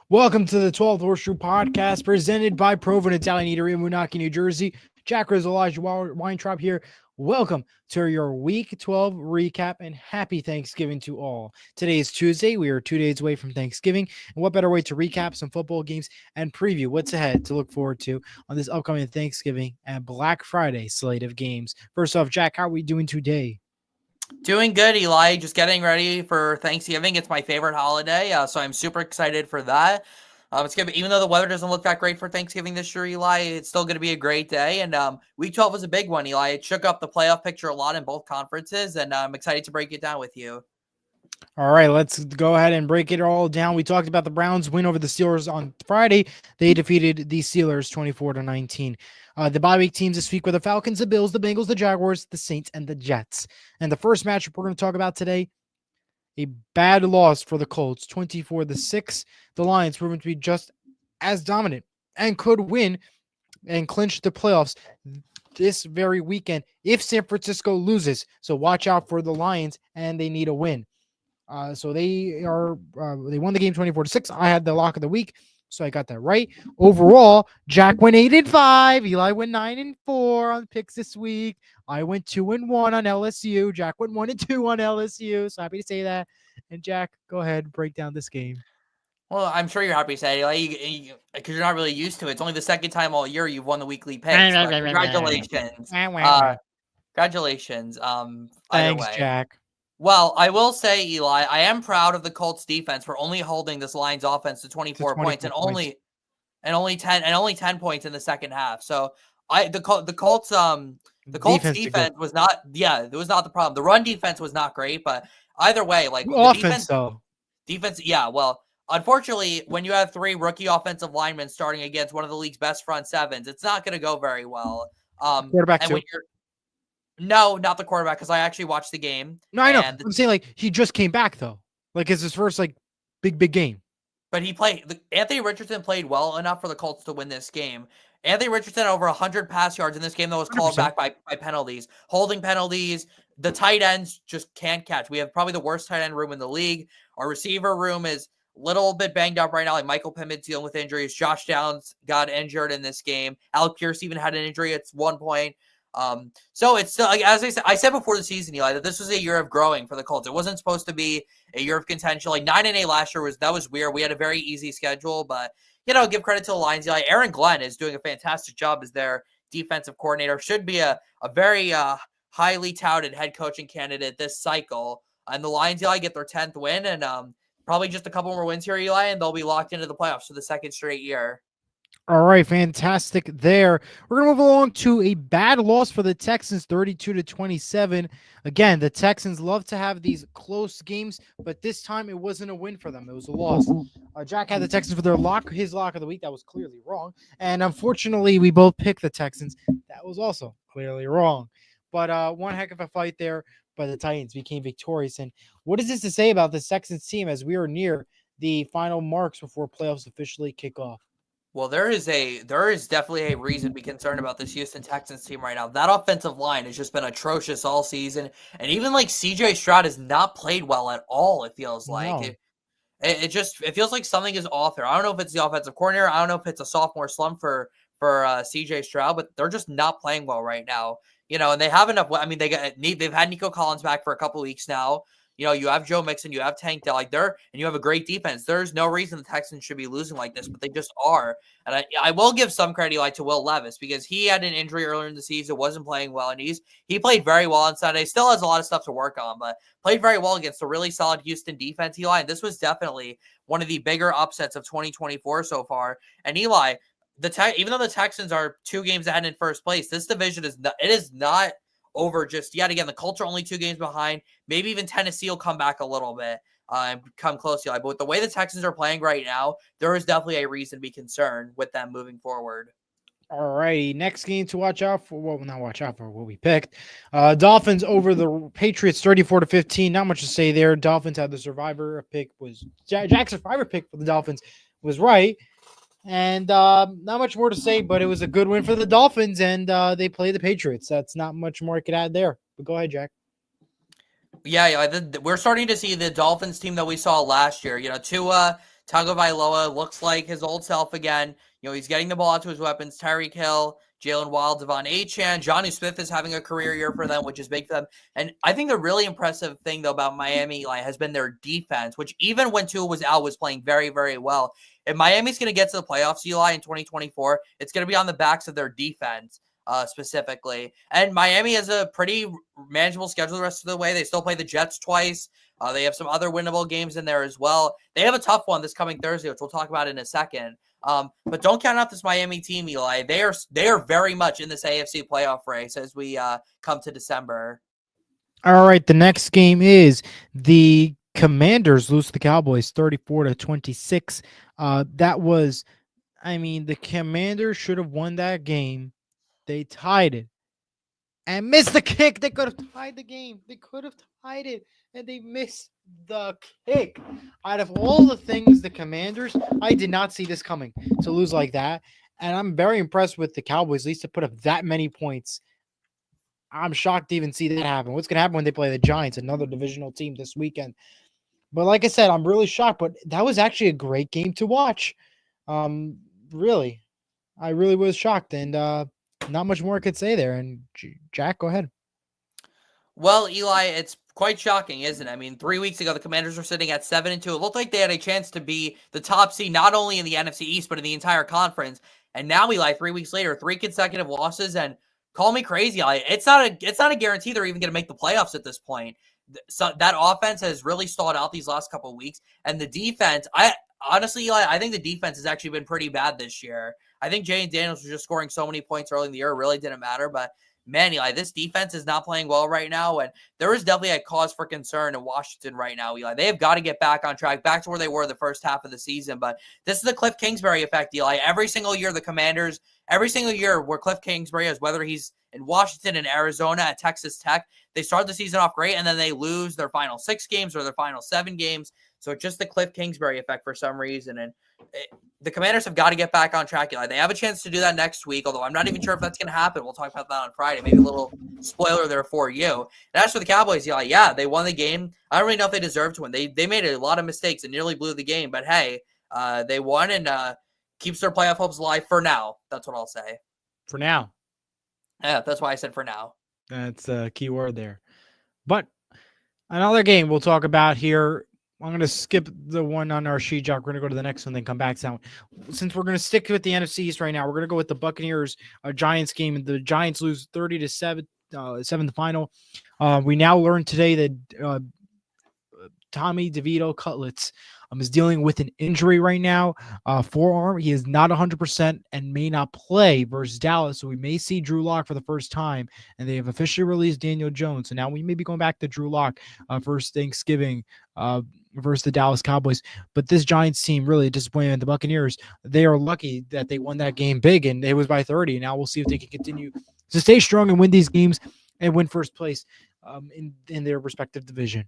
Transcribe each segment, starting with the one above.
Welcome to the 12th Horseshoe podcast presented by Proven Italian Eatery in Moonachie, New Jersey. Jack Rizzo, Elijah Weintraub here. Welcome to your Week 12 recap and happy Thanksgiving to all. Today is Tuesday. We are 2 days away from Thanksgiving. And what better way to recap some football games and preview what's ahead to look forward to on this upcoming Thanksgiving and Black Friday slate of games. First off, Jack, how are we doing today? Doing good, Eli. Just getting ready for Thanksgiving. It's my favorite holiday, so I'm super excited for that. It's gonna be, even though the weather doesn't look that great for Thanksgiving this year, Eli, it's still gonna be a great day. And Week 12 was a big one, Eli. It shook up the playoff picture a lot in both conferences, and I'm excited to break it down with you. All right, let's go ahead and break it all down. We talked about the Browns win over the Steelers on Friday. They defeated the Steelers 24-19. The bye week teams this week were the Falcons, the Bills, the Bengals, the Jaguars, the Saints, and the Jets. And the first matchup we're going to talk about today, a bad loss for the Colts, 24-6. The Lions proven to be just as dominant and could win and clinch the playoffs this very weekend if San Francisco loses. So watch out for the Lions, and they need a win. So they won the game 24-6. I had the lock of the week, so I got that right. Overall, Jack went 8-5. Eli went 9-4 on picks this week. I went 2-1 on LSU. Jack went 1-2 on LSU. So happy to say that. And Jack, go ahead and break down this game. Well, I'm sure you're happy to say it, because you're not really used to it. It's only the second time all year you've won the weekly picks. Congratulations. Congratulations. Thanks, Jack. Well, I will say, Eli, I am proud of the Colts defense for only holding this Lions offense to 24 points and only 10 points in the second half. So the Colts defense was not it was not the problem. The run defense was not great, but either way, like the defense, yeah, well, unfortunately, when you have three rookie offensive linemen starting against one of the league's best front sevens, it's not going to go very well. Quarterback too. No, not the quarterback, because I actually watched the game. No, I know. I'm saying, like, he just came back, though. Like, it's his first, like, big game. But Anthony Richardson played well enough for the Colts to win this game. Anthony Richardson over 100 pass yards in this game that was called 100%. Back by penalties. Holding penalties. The tight ends just can't catch. We have probably the worst tight end room in the league. Our receiver room is a little bit banged up right now. Like Michael Pittman's dealing with injuries. Josh Downs got injured in this game. Alec Pierce even had an injury at one point. So it's still, like, as I said before the season, Eli, that this was a year of growing for the Colts. It wasn't supposed to be a year of contention. Like 9-8 last year was weird. We had a very easy schedule, but give credit to the Lions. Eli, Aaron Glenn is doing a fantastic job as their defensive coordinator. Should be a very highly touted head coaching candidate this cycle. And the Lions, Eli, get their 10th win and probably just a couple more wins here, Eli, and they'll be locked into the playoffs for the second straight year. All right, fantastic there. We're going to move along to a bad loss for the Texans, 32-27. Again, the Texans love to have these close games, but this time it wasn't a win for them. It was a loss. Jack had the Texans for his lock of the week. That was clearly wrong. And unfortunately, we both picked the Texans. That was also clearly wrong. But one heck of a fight there by the Titans became victorious. And what is this to say about the Texans team as we are near the final marks before playoffs officially kick off? Well, there is definitely a reason to be concerned about this Houston Texans team right now. That offensive line has just been atrocious all season, and even like CJ Stroud has not played well at all. It feels like it feels like something is off there. I don't know if it's the offensive coordinator. I don't know if it's a sophomore slump for CJ Stroud, but they're just not playing well right now. And they have enough. I mean, they've had Nico Collins back for a couple weeks now. You have Joe Mixon, you have Tank Dell, and you have a great defense. There's no reason the Texans should be losing like this, but they just are. And I will give some credit to Will Levis because he had an injury earlier in the season, wasn't playing well, and he played very well on Sunday. Still has a lot of stuff to work on, but played very well against a really solid Houston defense, Eli. And this was definitely one of the bigger upsets of 2024 so far. And Eli, even though the Texans are 2 games ahead in first place, this division is not over just yet again the Colts are only 2 games behind. Maybe even Tennessee will come back a little bit and come close, Eli. But with the way the Texans are playing right now, there is definitely a reason to be concerned with them moving forward. All righty, next game to watch out for. Well, not watch out for what we picked. Dolphins over the Patriots, 34-15. Not much to say there. Dolphins had the survivor pick. Was Jack's survivor pick for the Dolphins was right, and not much more to say. But it was a good win for the Dolphins, and they play the Patriots. That's not much more I could add there. But go ahead, Jack. Yeah, we're starting to see the Dolphins team that we saw last year. Tua Tagovailoa looks like his old self again. He's getting the ball out to his weapons. Tyreek Hill, Jalen Wild, Devon Achane, Johnny Smith is having a career year for them, which is big for them. And I think the really impressive thing, though, about Miami has been their defense, which even when Tua was out, was playing very, very well. If Miami's going to get to the playoffs, Eli, in 2024, it's going to be on the backs of their defense. Specifically. And Miami has a pretty manageable schedule the rest of the way. They still play the Jets twice. They have some other winnable games in there as well. They have a tough one this coming Thursday, which we'll talk about in a second. But don't count out this Miami team, Eli. They are very much in this AFC playoff race as we come to December. All right, the next game is the Commanders lose to the Cowboys 34-26. The Commanders should have won that game. They tied it and missed the kick. They could have tied the game. They could have tied it, and they missed the kick. Out of all the things, the Commanders, I did not see this coming to lose like that. And I'm very impressed with the Cowboys, at least to put up that many points. I'm shocked to even see that happen. What's going to happen when they play the Giants, another divisional team this weekend? But like I said, I'm really shocked. But that was actually a great game to watch. Really. I really was shocked. And not much more I could say there. And Jack, go ahead. Well, Eli, it's quite shocking, isn't it? I mean, 3 weeks ago, the Commanders were sitting at 7-2. It looked like they had a chance to be the top seed, not only in the NFC East, but in the entire conference. And now, Eli, 3 weeks later, 3 consecutive losses. And call me crazy, Eli, it's not a guarantee they're even going to make the playoffs at this point. So that offense has really stalled out these last couple of weeks. And the defense, honestly, Eli, I think the defense has actually been pretty bad this year. I think Jay Daniels was just scoring so many points early in the year. It really didn't matter. But, man, Eli, this defense is not playing well right now. And there is definitely a cause for concern in Washington right now, Eli. They have got to get back on track, back to where they were the first half of the season. But this is the Cliff Kingsbury effect, Eli. Every single year, the Commanders, every single year where Cliff Kingsbury is, whether he's in Washington, in Arizona, at Texas Tech, they start the season off great, and then they lose their final 6 games or their final 7 games. So just the Cliff Kingsbury effect for some reason. And the Commanders have got to get back on track. They have a chance to do that next week, although I'm not even sure if that's going to happen. We'll talk about that on Friday. Maybe a little spoiler there for you. And as for the Cowboys, yeah, they won the game. I don't really know if they deserved to win. They made a lot of mistakes and nearly blew the game. But, hey, they won and keeps their playoff hopes alive for now. That's what I'll say. For now. Yeah, that's why I said for now. That's a key word there. But another game we'll talk about here. I'm going to skip the one on our sheet, Jock. We're going to go to the next one, then come back to that one. Since we're going to stick with the NFC East right now, we're going to go with the Buccaneers Giants game. The Giants lose 30-7, 7th final. We now learned today that Tommy DeVito Cutlets is dealing with an injury right now, forearm. He is not 100% and may not play versus Dallas. So we may see Drew Lock for the first time, and they have officially released Daniel Jones. So now we may be going back to Drew Lock first Thanksgiving versus the Dallas Cowboys. But this Giants team really disappointed the Buccaneers. They are lucky that they won that game big, and it was by 30. Now we'll see if they can continue to stay strong and win these games and win first place in their respective division.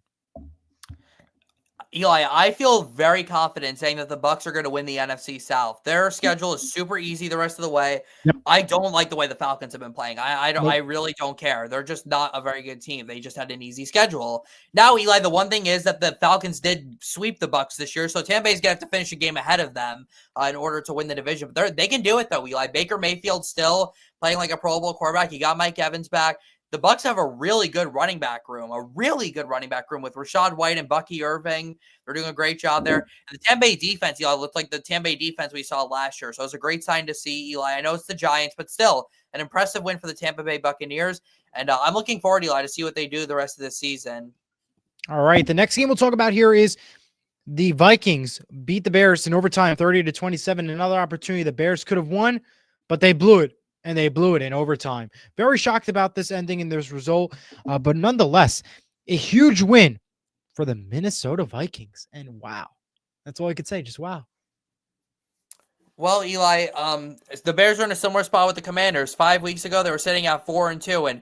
Eli, I feel very confident saying that the Bucs are going to win the NFC South. Their schedule is super easy the rest of the way. Yep. I don't like the way the Falcons have been playing. I Nope. really don't care. They're just not a very good team. They just had an easy schedule. Now, Eli, the one thing is that the Falcons did sweep the Bucs this year, so Tampa Bay's going to have to finish a game ahead of them in order to win the division. But they can do it, though, Eli. Baker Mayfield still playing like a Pro Bowl quarterback. You got Mike Evans back. The Bucs have a really good running back room with Rachaad White and Bucky Irving. They're doing a great job there. And the Tampa Bay defense, Eli, looked like the Tampa Bay defense we saw last year. So it was a great sign to see, Eli. I know it's the Giants, but still an impressive win for the Tampa Bay Buccaneers. And I'm looking forward, Eli, to see what they do the rest of this season. All right. The next game we'll talk about here is the Vikings beat the Bears in overtime 30-27. Another opportunity the Bears could have won, but they blew it. and they blew it in overtime. Very shocked about this ending and this result, but nonetheless, a huge win for the Minnesota Vikings. And wow, that's all I could say. Just wow. Well, Eli, the Bears are in a similar spot with the Commanders. 5 weeks ago, they were sitting at 4-2, and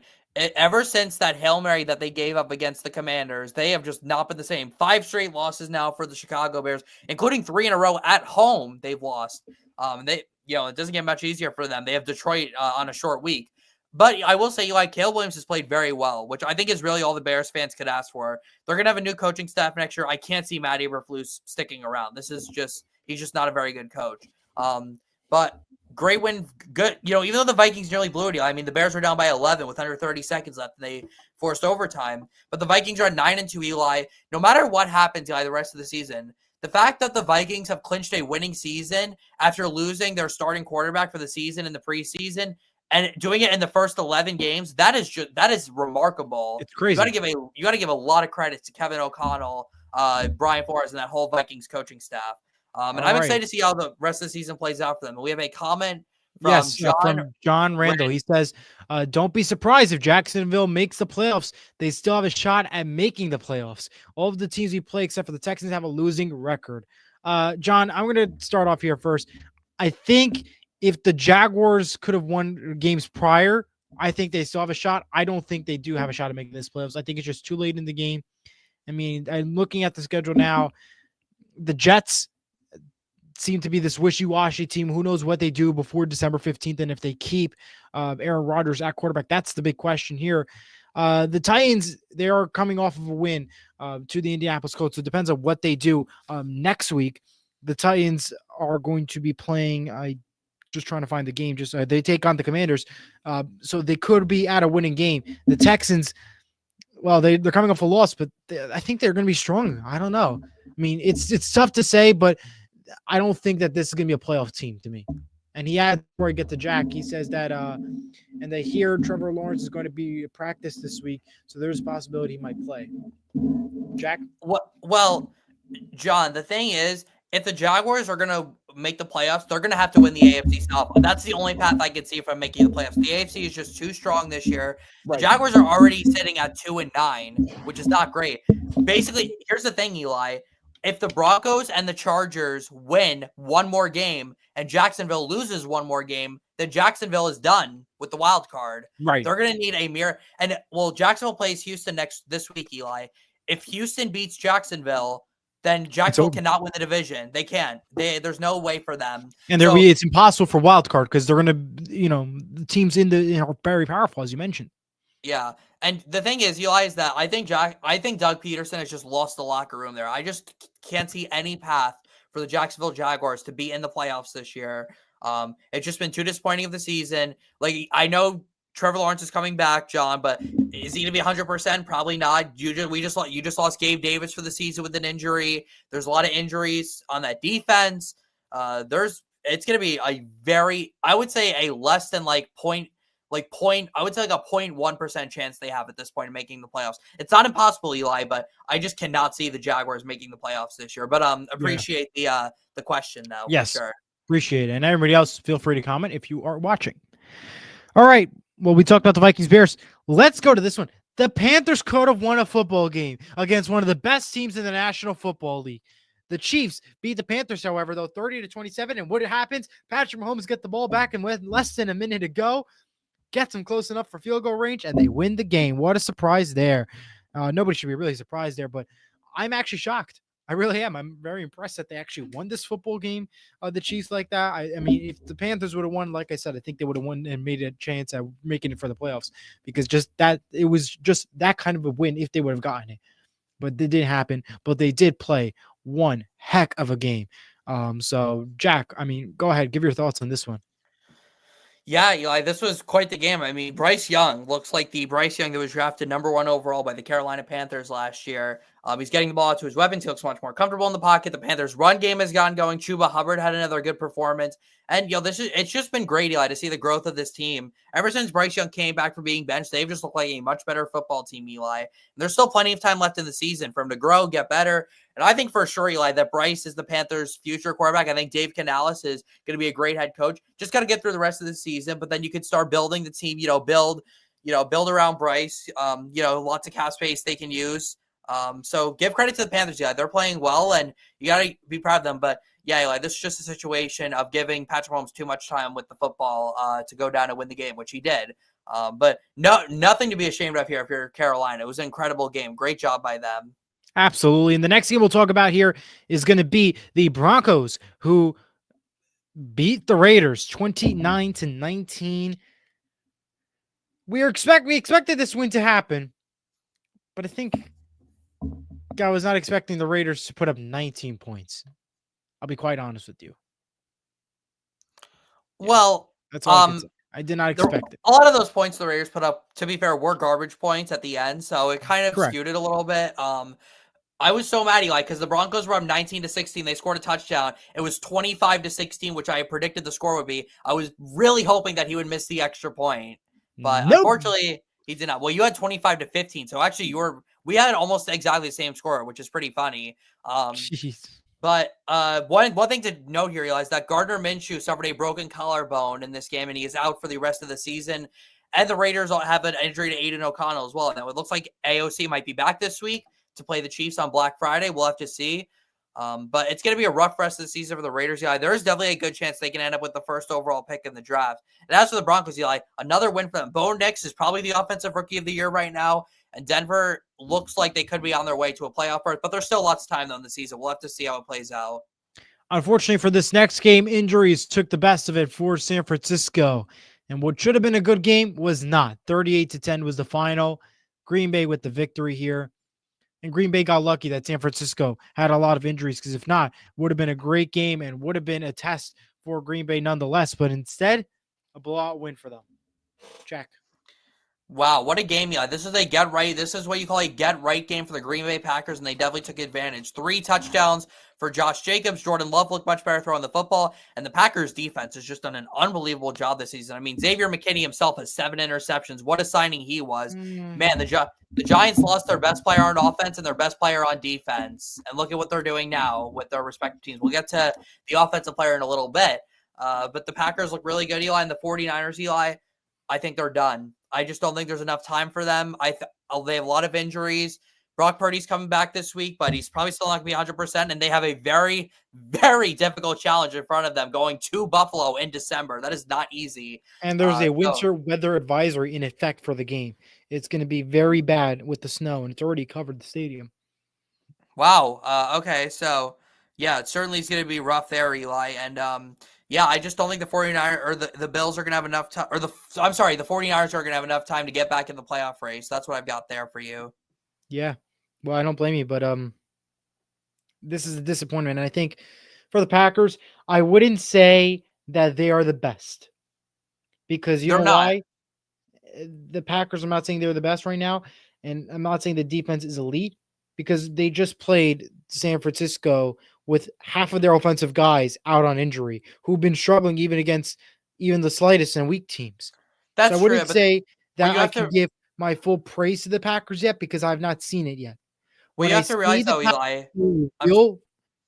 ever since that Hail Mary that they gave up against the Commanders, they have just not been the same. 5 straight losses now for the Chicago Bears, including 3 in a row at home. They've lost. It doesn't get much easier for them. They have Detroit on a short week. But I will say, Eli, Caleb Williams has played very well, which I think is really all the Bears fans could ask for. They're going to have a new coaching staff next year. I can't see Matt Eberflus sticking around. He's just not a very good coach. But great win. Good. Even though the Vikings nearly blew it, I mean, the Bears were down by 11 with under 30 seconds left, and they forced overtime. But the Vikings are 9-2, Eli. No matter what happens, Eli, the rest of the season, the fact that the Vikings have clinched a winning season after losing their starting quarterback for the season in the preseason and doing it in the first 11 games, that is remarkable. It's crazy. You got to give a lot of credit to Kevin O'Connell, Brian Flores, and that whole Vikings coaching staff. And I'm excited to see how the rest of the season plays out for them. We have a comment from John Randall. He says, don't be surprised if Jacksonville makes the playoffs. They still have a shot at making the playoffs. All of the teams we play, except for the Texans, have a losing record. John, I'm going to start off here first. I think if the Jaguars could have won games prior, I think they still have a shot. I don't think they do have a shot at making this playoffs. I think it's just too late in the game. I mean, I'm looking at the schedule now. The Jets seem to be this wishy-washy team. Who knows what they do before December 15th, and if they keep Aaron Rodgers at quarterback. That's the big question here. The Titans, they are coming off of a win to the Indianapolis Colts. So it depends on what they do next week. The Titans are going to be playing just trying to find the game. They take on the Commanders. So they could be at a winning game. The Texans, well, they're coming off a loss, but I think they're going to be strong. I don't know. I mean, it's tough to say, but I don't think that this is going to be a playoff team to me. And he had, before I get to Jack, he says that, and they hear Trevor Lawrence is going to be practice this week, so there's a possibility he might play. Jack? Well, John, the thing is, if the Jaguars are going to make the playoffs, they're going to have to win the AFC South. That's the only path I can see from making the playoffs. The AFC is just too strong this year. Right. The Jaguars are already sitting at 2-9, which is not great. Basically, here's the thing, Eli. If the Broncos and the Chargers win one more game and Jacksonville loses one more game, then Jacksonville is done with the wild card. Right. They're going to need a mirror. And, Jacksonville plays Houston this week, Eli. If Houston beats Jacksonville, then Jacksonville cannot win the division. They can't. There's no way for them. And it's impossible for wild card because they're going to, the teams are very powerful, as you mentioned. Yeah. And the thing is, Eli, is that I think Doug Peterson has just lost the locker room there. I just can't see any path for the Jacksonville Jaguars to be in the playoffs this year. It's just been too disappointing of the season. Like, I know Trevor Lawrence is coming back, John, but is he going to be 100%? Probably not. You just lost Gabe Davis for the season with an injury. There's a lot of injuries on that defense. It's going to be I would say a less than I would say like a 0.1% chance they have at this point of making the playoffs. It's not impossible, Eli, but I just cannot see the Jaguars making the playoffs this year. But appreciate the question though. Yes, for sure. Appreciate it. And everybody else, feel free to comment if you are watching. All right. Well, we talked about the Vikings Bears. Let's go to this one. The Panthers could have won a football game against one of the best teams in the National Football League. The Chiefs beat the Panthers, however, though 30-27. And what happens? Patrick Mahomes gets the ball back and with less than a minute to go, gets them close enough for field goal range, and they win the game. What a surprise there. Nobody should be really surprised there, but I'm actually shocked. I really am. I'm very impressed that they actually won this football game, the Chiefs, like that. I mean, if the Panthers would have won, like I said, I think they would have won and made a chance at making it for the playoffs because it was just that kind of a win if they would have gotten it. But it didn't happen. But they did play one heck of a game. So, Jack, I mean, go ahead. Give your thoughts on this one. Yeah, Eli, this was quite the game. I mean, Bryce Young looks like the Bryce Young that was drafted number 1 overall by the Carolina Panthers last year. He's getting the ball out to his weapons. He looks much more comfortable in the pocket. The Panthers' run game has gotten going. Chuba Hubbard had another good performance. And, it's just been great, Eli, to see the growth of this team. Ever since Bryce Young came back from being benched, they've just looked like a much better football team, Eli. And there's still plenty of time left in the season for him to grow, get better. And I think for sure, Eli, that Bryce is the Panthers' future quarterback. I think Dave Canales is going to be a great head coach. Just got to get through the rest of the season, but then you could start building the team, build around Bryce, lots of cap space they can use. So give credit to the Panthers. Yeah, they're playing well, and you got to be proud of them. But yeah, Eli, this is just a situation of giving Patrick Mahomes too much time with the football to go down and win the game, which he did. But nothing to be ashamed of here if you're Carolina. It was an incredible game. Great job by them. Absolutely. And the next game we'll talk about here is going to be the Broncos, who beat the Raiders 29-19. We expected this win to happen, but I think I was not expecting the Raiders to put up 19 points. I'll be quite honest with you. Well, that's all I can say. I did not expect it. A lot of those points the Raiders put up, to be fair, were garbage points at the end, so it kind of skewed it a little bit. I was so mad, Eli, because the Broncos were up 19-16. They scored a touchdown. It was 25-16, which I predicted the score would be. I was really hoping that he would miss the extra point, but unfortunately, he did not. Well, you had 25-15, so actually we had almost exactly the same score, which is pretty funny. Jeez. But one thing to note here, Eli, is that Gardner Minshew suffered a broken collarbone in this game, and he is out for the rest of the season. And the Raiders have an injury to Aiden O'Connell as well. Now, it looks like AOC might be back this week to play the Chiefs on Black Friday. We'll have to see. But it's going to be a rough rest of the season for the Raiders, Eli. There is definitely a good chance they can end up with the first overall pick in the draft. And as for the Broncos, Eli, another win for them. Bo Nix is probably the offensive rookie of the year right now. And Denver looks like they could be on their way to a playoff berth, but there's still lots of time though in the season. We'll have to see how it plays out. Unfortunately for this next game, injuries took the best of it for San Francisco. And what should have been a good game was not. 38-10 was the final. Green Bay with the victory here. And Green Bay got lucky that San Francisco had a lot of injuries, because if not, would have been a great game and would have been a test for Green Bay nonetheless. But instead, a blowout win for them. Jack. Wow, what a game, yeah. This is a get-right. This is what you call a get-right game for the Green Bay Packers, and they definitely took advantage. 3 touchdowns for Josh Jacobs. Jordan Love looked much better throwing the football, and the Packers' defense has just done an unbelievable job this season. I mean, Xavier McKinney himself has 7 interceptions. What a signing he was. Man, the Giants lost their best player on offense and their best player on defense, and look at what they're doing now with their respective teams. We'll get to the offensive player in a little bit, but the Packers look really good, Eli, and the 49ers, Eli, I think they're done. I just don't think there's enough time for them. They have a lot of injuries. Brock Purdy's coming back this week, but he's probably still not going to be 100%, and they have a very, very difficult challenge in front of them going to Buffalo in December. That is not easy. And there's a winter weather advisory in effect for the game. It's going to be very bad with the snow, and it's already covered the stadium. Wow. Okay, so, yeah, it certainly is going to be rough there, Eli, and yeah, I just don't think the 49ers or the Bills are going to have enough time, the 49ers are going to have enough time to get back in the playoff race. That's what I've got there for you. Yeah. Well, I don't blame you, but this is a disappointment. And I think for the Packers, I wouldn't say that they are the best, because you know why? The Packers, I'm not saying they're the best right now, and I'm not saying the defense is elite, because they just played San Francisco with half of their offensive guys out on injury, who've been struggling even against even the slightest and weak teams. That's so I wouldn't true, say that I can give my full praise to the Packers yet, because I've not seen it yet. Well, you have to realize, though, Eli, real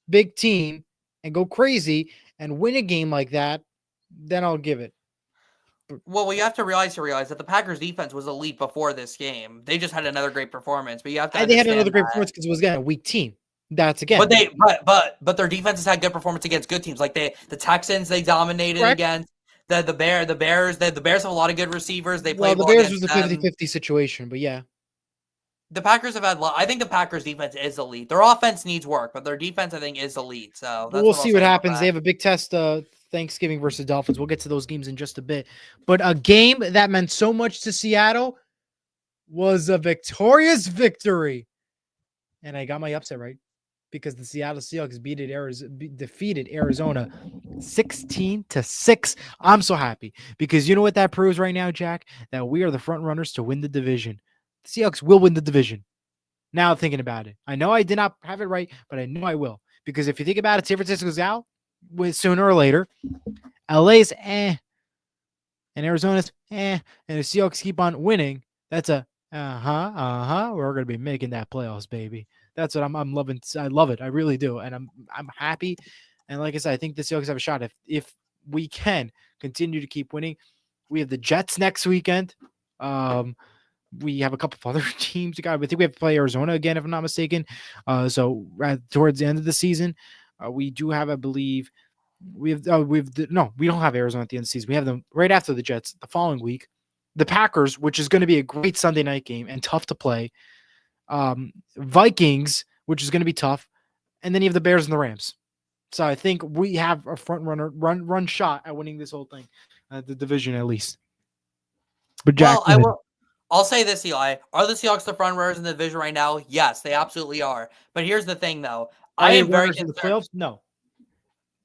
big team and go crazy and win a game like that, then I'll give it. Well, you have to realize that the Packers defense was elite before this game. They just had another great performance, but you have to. They had another great performance because it was again a weak team. That's again. But their defense has had good performance against good teams. Like the Texans, they dominated against the Bears. The Bears have a lot of good receivers. They played well. The Bears was a 50-50 situation, but yeah. The Packers have had. I think the Packers defense is elite. Their offense needs work, but their defense, I think, is elite. So we'll see what happens. They have a big test. Thanksgiving versus Dolphins. We'll get to those games in just a bit. But a game that meant so much to Seattle was a victorious victory, and I got my upset right, because the Seattle Seahawks defeated Arizona 16-6. I'm so happy, because you know what that proves right now, Jack? That we are the front runners to win the division. The Seahawks will win the division. Now thinking about it, I know I did not have it right, but I know I will, because if you think about it, San Francisco's out sooner or later. LA's and Arizona's and the Seahawks keep on winning. That's a We're gonna be making that playoffs, baby. That's what I'm loving. I love it. I really do, and I'm happy. And like I said, I think the Seahawks have a shot if we can continue to keep winning. We have the Jets next weekend. We have a couple of other teams. I think we have to play Arizona again, if I'm not mistaken. So towards the end of the season, we do have, I believe, we don't have Arizona at the end of the season. We have them right after the Jets the following week. The Packers, which is going to be a great Sunday night game and tough to play. Vikings, which is going to be tough, and then you have the Bears and the Rams. So I think we have a front run shot at winning this whole thing, the division at least. But Jack, I'll say this, Eli. Are the Seahawks the front runners in the division right now? Yes, they absolutely are. But here's the thing, though. I am very concerned. The playoffs? No.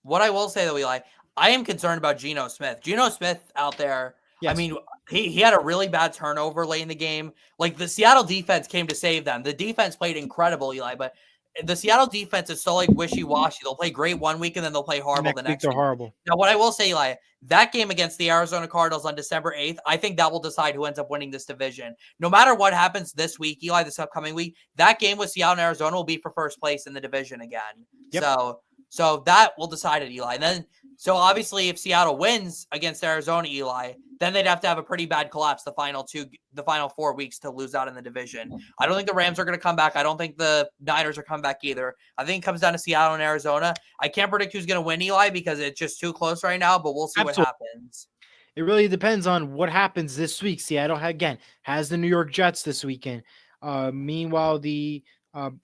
What I will say, though, Eli, I am concerned about Geno Smith. Geno Smith out there, yes. I mean, he had a really bad turnover late in the game. Like, the Seattle defense came to save them. The defense played incredible, Eli, but the Seattle defense is so, like, wishy-washy. They'll play great one week, and then they'll play horrible the next week. They're horrible. Now, what I will say, Eli, that game against the Arizona Cardinals on December 8th, I think that will decide who ends up winning this division. No matter what happens this week, Eli, this upcoming week, that game with Seattle and Arizona will be for first place in the division again. Yep. So that will decide it, Eli. And then, so obviously, if Seattle wins against Arizona, Eli, then they'd have to have a pretty bad collapse the final 4 weeks to lose out in the division. I don't think the Rams are going to come back. I don't think the Niners are coming back either. I think it comes down to Seattle and Arizona. I can't predict who's going to win, Eli, because it's just too close right now, but we'll see what happens. It really depends on what happens this week. Seattle, again, has the New York Jets this weekend. Meanwhile, the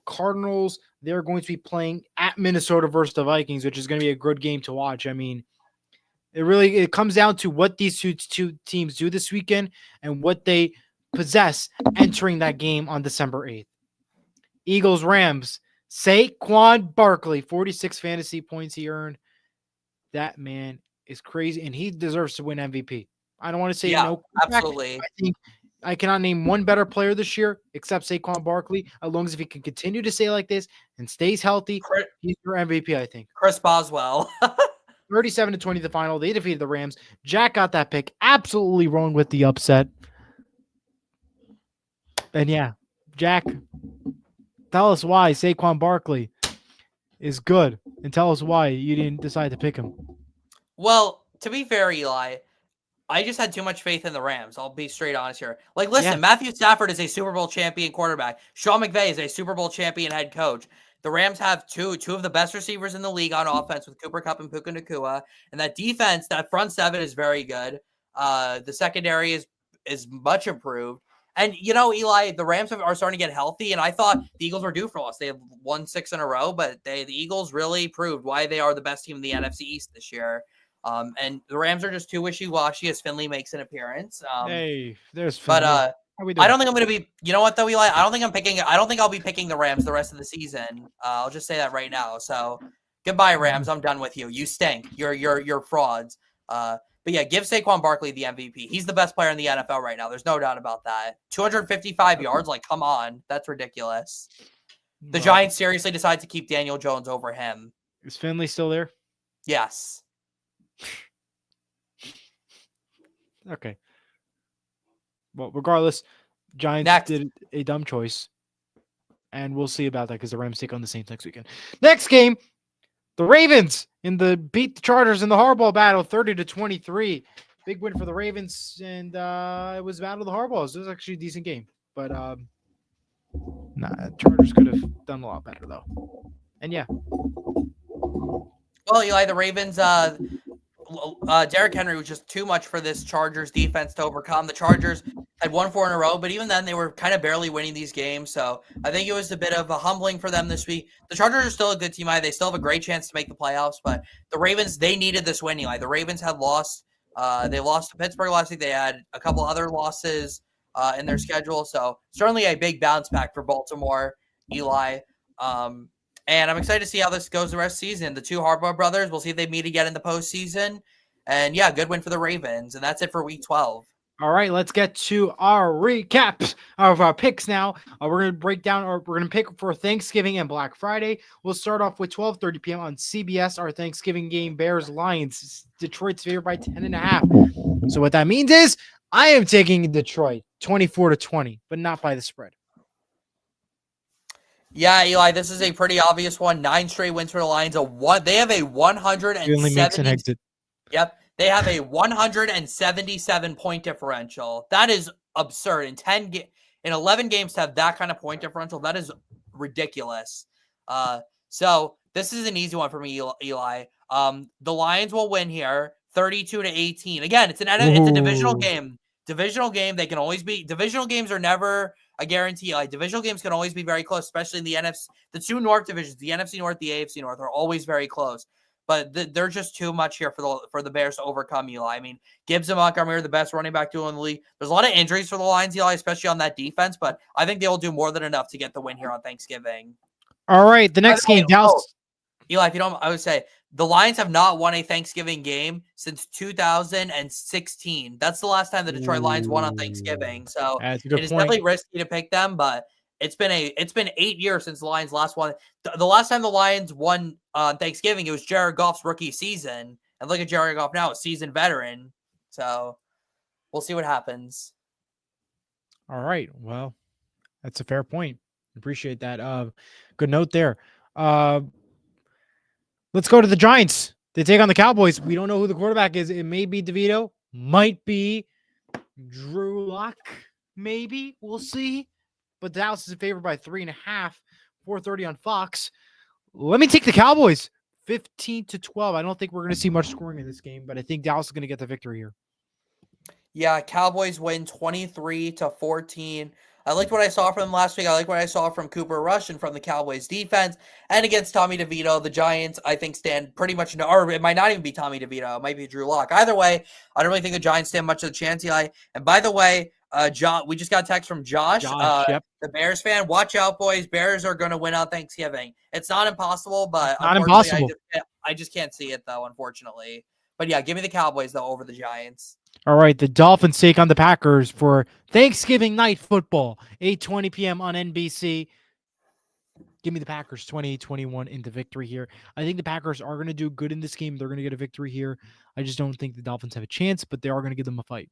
Cardinals, they're going to be playing at Minnesota versus the Vikings, which is going to be a good game to watch. I mean, it comes down to what these two teams do this weekend and what they possess entering that game on December 8th. Eagles, Rams, Saquon Barkley, 46 fantasy points he earned. That man is crazy, and he deserves to win MVP. I don't want to say no. Absolutely. I think I cannot name one better player this year except Saquon Barkley. As long as if he can continue to stay like this and stays healthy, he's your MVP, I think. Chris Boswell. 37-20 the final. They defeated the Rams. Jack got that pick. Absolutely wrong with the upset. And yeah, Jack, tell us why Saquon Barkley is good, and tell us why you didn't decide to pick him. Well, to be fair, Eli, I just had too much faith in the Rams. I'll be straight honest here. Like, listen, Matthew Stafford is a Super Bowl champion quarterback. Sean McVay is a Super Bowl champion head coach. The Rams have two of the best receivers in the league on offense with Cooper Kupp and Puka Nacua. And that defense, that front seven is very good. The secondary is much improved. And, you know, Eli, the Rams are starting to get healthy, and I thought the Eagles were due for us. They have won 6 in a row, but the Eagles really proved why they are the best team in the NFC East this year. And the Rams are just too wishy-washy as Finley makes an appearance. Hey, there's Finley. But I don't think I'm going to be – you know what, though, Eli? I don't think I'll be picking the Rams the rest of the season. I'll just say that right now. So, goodbye, Rams. I'm done with you. You stink. You're frauds. But yeah, give Saquon Barkley the MVP. He's the best player in the NFL right now. There's no doubt about that. 255 yards, like, come on. That's ridiculous. The Giants seriously decide to keep Daniel Jones over him. Is Finley still there? Yes. Okay. Well, regardless, Giants did a dumb choice. And we'll see about that because the Rams take on the Saints next weekend. Next game, the Ravens beat the Chargers in the Harbaugh battle, 30-23. Big win for the Ravens, and it was battle of the Harbaughs. It was actually a decent game, but Chargers could have done a lot better though. And yeah. Well, Eli, the Ravens, Derrick Henry was just too much for this Chargers defense to overcome. The Chargers had won 4 in a row, but even then they were kind of barely winning these games. So I think it was a bit of a humbling for them this week. The Chargers are still a good team. They still have a great chance to make the playoffs, but the Ravens, they needed this win, Eli. The Ravens had lost. They lost to Pittsburgh last week. They had a couple other losses in their schedule. So certainly a big bounce back for Baltimore, Eli. And I'm excited to see how this goes the rest of the season. The two Harbaugh brothers, we'll see if they meet again in the postseason. And yeah, good win for the Ravens. And that's it for week 12. All right, let's get to our recaps of our picks now. We're going to break down, or we're going to pick for Thanksgiving and Black Friday. We'll start off with 12:30 p.m. on CBS, our Thanksgiving game, Bears-Lions. Detroit's favored by 10.5. So what that means is I am taking Detroit 24-20, but not by the spread. Yeah, Eli, this is a pretty obvious one. 9 straight wins for the Lions. They have a 170. Yep. They have a 177 point differential. That is absurd. In 11 games to have that kind of point differential, that is ridiculous. So this is an easy one for me, Eli. The Lions will win here, 32-18. Again, it's a divisional game. Divisional game. Divisional games are never a guarantee. Like, divisional games can always be very close, especially in the NFC. The two North divisions, the NFC North, the AFC North, are always very close. But they're just too much here for the Bears to overcome, Eli. I mean, Gibbs and Montgomery are the best running back duo in the league. There's a lot of injuries for the Lions, Eli, especially on that defense, but I think they'll do more than enough to get the win here on Thanksgiving. All right, the next game, Dallas. Eli, if you don't, I would say the Lions have not won a Thanksgiving game since 2016. That's the last time the Detroit Lions won on Thanksgiving. So it is definitely risky to pick them, but it's been 8 years since the Lions last won. The last time the Lions won on Thanksgiving, it was Jared Goff's rookie season. And look at Jared Goff now, a seasoned veteran. So we'll see what happens. All right. Well, that's a fair point. Appreciate that. Good note there. Let's go to the Giants. They take on the Cowboys. We don't know who the quarterback is. It may be DeVito. Might be Drew Lock. Maybe. We'll see. But Dallas is favored by 3.5. 4:30 on Fox. Let me take the Cowboys. 15-12. I don't think we're going to see much scoring in this game, but I think Dallas is going to get the victory here. Yeah, Cowboys win 23-14. I liked what I saw from them last week. I like what I saw from Cooper Rush and from the Cowboys defense. And against Tommy DeVito, the Giants, I think, stand pretty much, or it might not even be Tommy DeVito. It might be Drew Lock. Either way, I don't really think the Giants stand much of a chance, Eli. And by the way, we just got a text from Josh, yep. The Bears fan. Watch out, boys. Bears are going to win on Thanksgiving. It's not impossible, but not impossible. I just can't see it, though, unfortunately. But yeah, give me the Cowboys, though, over the Giants. All right, the Dolphins take on the Packers for Thanksgiving night football, 8:20 p.m. on NBC. Give me the Packers 28-21 into victory here. I think the Packers are going to do good in this game. They're going to get a victory here. I just don't think the Dolphins have a chance, but they are going to give them a fight.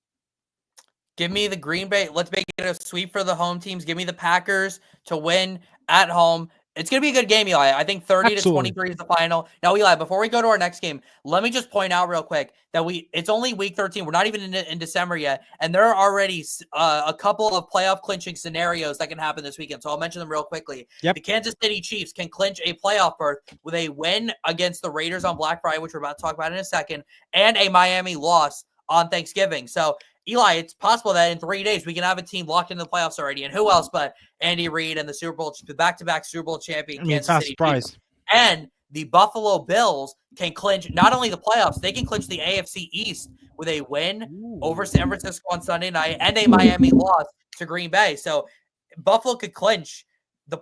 Give me the Green Bay. Let's make it a sweep for the home teams. Give me the Packers to win at home. It's going to be a good game, Eli. I think 30-23 is the final. Now, Eli, before we go to our next game, let me just point out real quick that it's only week 13. We're not even in December yet, and there are already a couple of playoff clinching scenarios that can happen this weekend. So I'll mention them real quickly. Yep. The Kansas City Chiefs can clinch a playoff berth with a win against the Raiders on Black Friday, which we're about to talk about in a second, and a Miami loss on Thanksgiving. So Eli, it's possible that in 3 days we can have a team locked in the playoffs already. And who else but Andy Reid and the back-to-back Super Bowl champion Kansas City Chiefs. And the Buffalo Bills can clinch not only the playoffs, they can clinch the AFC East with a win over San Francisco on Sunday night and a Miami loss to Green Bay. So Buffalo could clinch the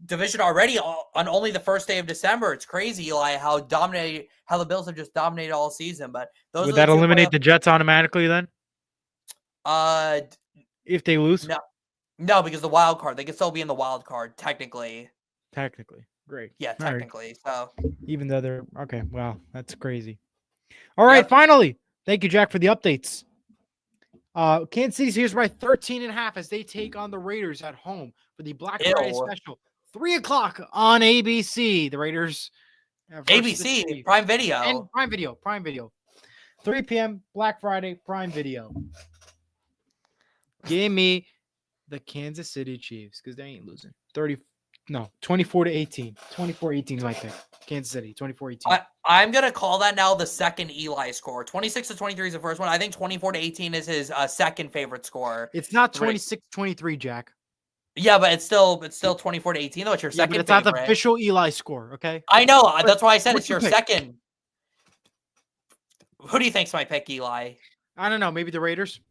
division already on only the first day of December. It's crazy, Eli, how the Bills have just dominated all season. But would that eliminate the Jets automatically then? If they lose? No, because the wild card, they could still be in the wild card, technically. Great. Yeah, technically. Right. So even though they're okay, wow, that's crazy. All right, finally. Thank you, Jack, for the updates. Kansas City's here's by 13.5 as they take on the Raiders at home for the Black Friday special. 3:00 on ABC. The Raiders. ABC, Prime Video. And Prime Video. 3 p.m. Black Friday, Prime Video. Give me the Kansas City Chiefs because they ain't losing. 24-18. 24-18 is my pick. Kansas City, 24-18. I'm going to call that now the second Eli score. 26-23 is the first one. I think 24-18 is his second favorite score. It's not 26-23, Jack. Yeah, but it's still 24-18 though. It's your second but it's favorite. Not the official Eli score, okay? I know. That's why I said it's your second. Who do you think's my pick, Eli? I don't know. Maybe the Raiders?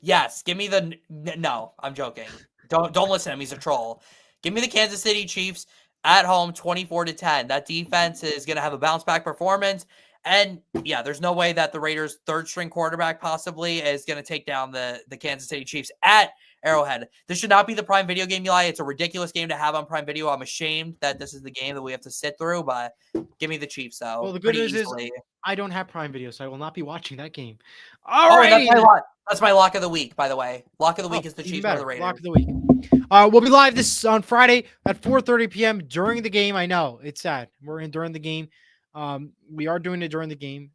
Yes, give me the no. I'm joking. Don't listen to him. He's a troll. Give me the Kansas City Chiefs at home, 24-10. That defense is going to have a bounce back performance, And yeah, there's no way that the Raiders' third string quarterback possibly is going to take down the Kansas City Chiefs at Arrowhead. This should not be the Prime Video game, Eli. It's a ridiculous game to have on Prime Video. I'm ashamed that this is the game that we have to sit through, but give me the Chiefs, though. Well, the good news easily. is I don't have Prime Video, so I will not be watching that game. All right, that's my lock of the week, by the way. Lock of the week is the Chiefs over the Raiders. Lock of the week. We'll be live this on Friday at 4:30 p.m. during the game. I know it's sad. We're in during the game. We are doing it during the game,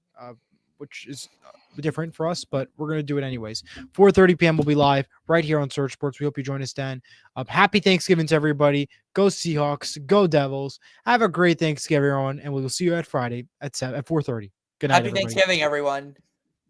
which is different for us, but we're going to do it anyways. 4:30 p.m. we'll be live right here on Surge Sports. We hope you join us then. Happy Thanksgiving to everybody. Go Seahawks. Go Devils. Have a great Thanksgiving, everyone, and we will see you at Friday at 4:30. Good night, Happy Thanksgiving, everyone.